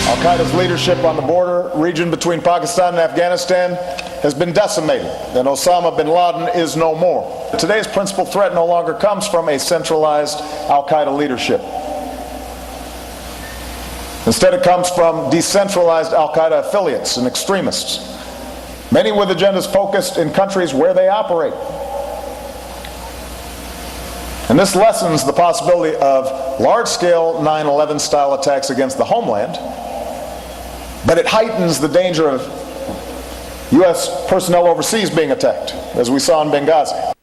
Al-Qaeda's leadership on the border region between Pakistan and Afghanistan has been decimated, and Osama bin Laden is no more. Today's principal threat no longer comes from a centralized Al-Qaeda leadership. Instead, it comes from decentralized Al-Qaeda affiliates and extremists, many with agendas focused in countries where they operate. And this lessens the possibility of large-scale 9/11 style attacks against the homeland, but it heightens the danger of U.S. personnel overseas being attacked, as we saw in Benghazi.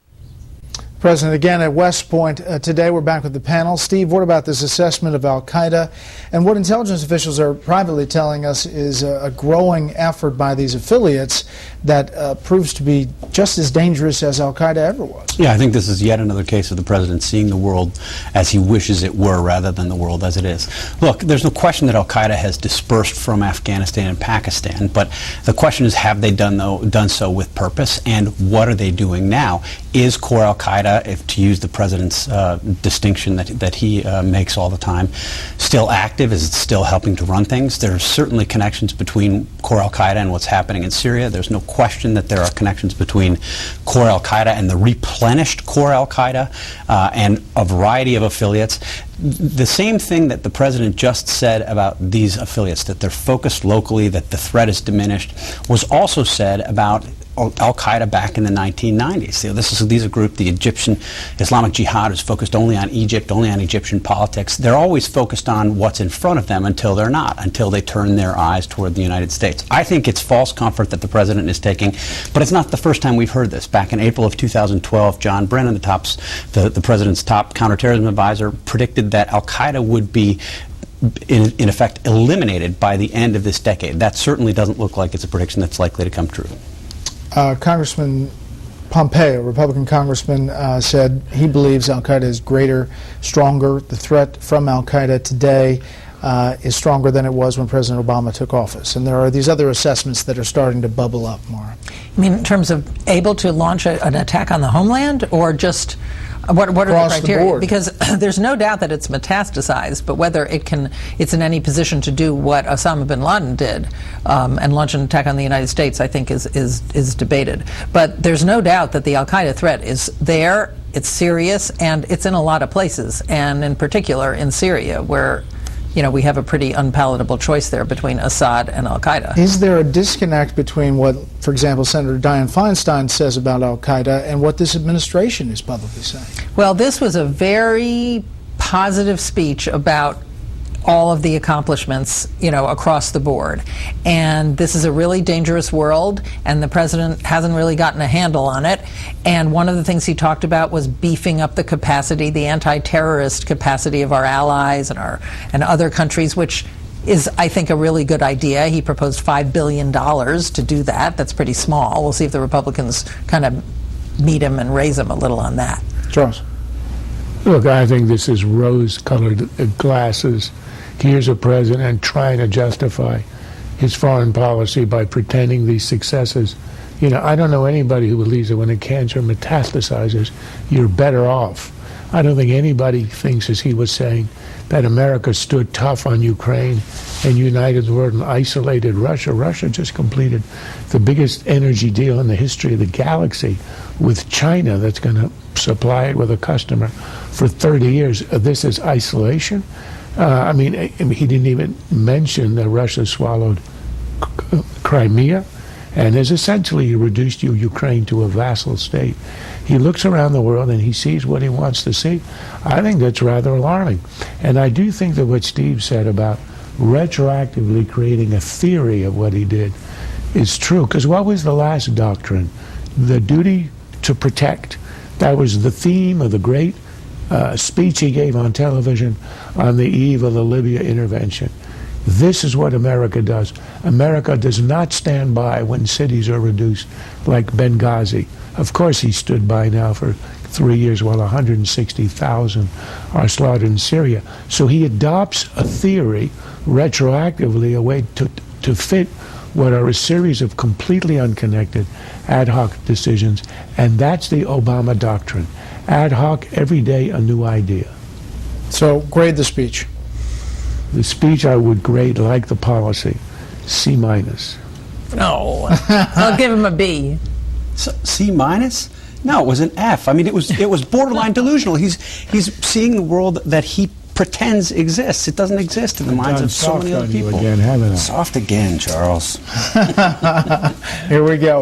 President, again at West Point. Today we're back with the panel. Steve, what about this assessment of Al-Qaeda and what intelligence officials are privately telling us is a growing effort by these affiliates that proves to be just as dangerous as Al-Qaeda ever was? Yeah, I think this is yet another case of the president seeing the world as he wishes it were rather than the world as it is. Look, there's no question that Al-Qaeda has dispersed from Afghanistan and Pakistan, but the question is, have they done so with purpose, and what are they doing now? Is core Al-Qaeda, if to use the president's distinction that he makes all the time, still active? Is it still helping to run things? There are certainly connections between core Al-Qaeda and what's happening in Syria. There's no question that there are connections between core Al-Qaeda and the replenished core Al-Qaeda and a variety of affiliates. The same thing that the president just said about these affiliates, that they're focused locally, that the threat is diminished, was also said about Al-Qaeda back in the 1990s. So these are a group, the Egyptian Islamic Jihad, is focused only on Egypt, only on Egyptian politics. They're always focused on what's in front of them until they're not, until they turn their eyes toward the United States. I think it's false comfort that the president is taking, but it's not the first time we've heard this. Back in April of 2012, John Brennan, the president's top counterterrorism advisor, predicted that Al-Qaeda would be in effect eliminated by the end of this decade. That certainly doesn't look like it's a prediction that's likely to come true. Congressman Pompeo, Republican congressman, said he believes Al-Qaeda is greater, stronger. The threat from Al-Qaeda today is stronger than it was when President Obama took office. And there are these other assessments that are starting to bubble up, Maura. You mean in terms of able to launch an attack on the homeland, or just what are the criteria? Because there's no doubt that it's metastasized, but whether it's in any position to do what Osama bin Laden did and launch an attack on the United States, I think is debated. But there's no doubt that the Al-Qaeda threat is there, it's serious, and it's in a lot of places, and in particular in Syria, where we have a pretty unpalatable choice there between Assad and Al-Qaeda. Is there a disconnect between what, for example, Senator Dianne Feinstein says about Al-Qaeda and what this administration is publicly saying? Well, this was a very positive speech about all of the accomplishments, across the board. And this is a really dangerous world, and the president hasn't really gotten a handle on it. And one of the things he talked about was beefing up the capacity, the anti-terrorist capacity of our allies and other countries, which is, I think, a really good idea. He proposed $5 billion to do that. That's pretty small. We'll see if the Republicans kind of meet him and raise him a little on that. Charles. Look, I think this is rose-colored glasses. Here's a president trying to justify his foreign policy by pretending these successes. I don't know anybody who believes that when a cancer metastasizes, you're better off. I don't think anybody thinks, as he was saying, that America stood tough on Ukraine and united the world and isolated Russia. Russia just completed the biggest energy deal in the history of the galaxy with China that's going to supply it with a customer for 30 years. This is isolation. He didn't even mention that Russia swallowed Crimea and has essentially reduced Ukraine to a vassal state. He looks around the world and he sees what he wants to see. I think that's rather alarming. And I do think that what Steve said about retroactively creating a theory of what he did is true. Because what was the last doctrine? The duty to protect. That was the theme of the great speech he gave on television on the eve of the Libya intervention. This is what America does. America does not stand by when cities are reduced like Benghazi. Of course he stood by now for 3 years while 160,000 are slaughtered in Syria. So he adopts a theory retroactively, a way to fit what are a series of completely unconnected ad hoc decisions, and that's the Obama doctrine. Ad hoc, every day a new idea. So, grade the speech. The speech I would grade like the policy, C minus. No, I'll give him a B. C minus? No, it was an F. I mean, it was borderline delusional. He's seeing the world that he pretends exists. It doesn't exist in the minds of so many other people. Again, haven't I? Soft again, Charles. Here we go.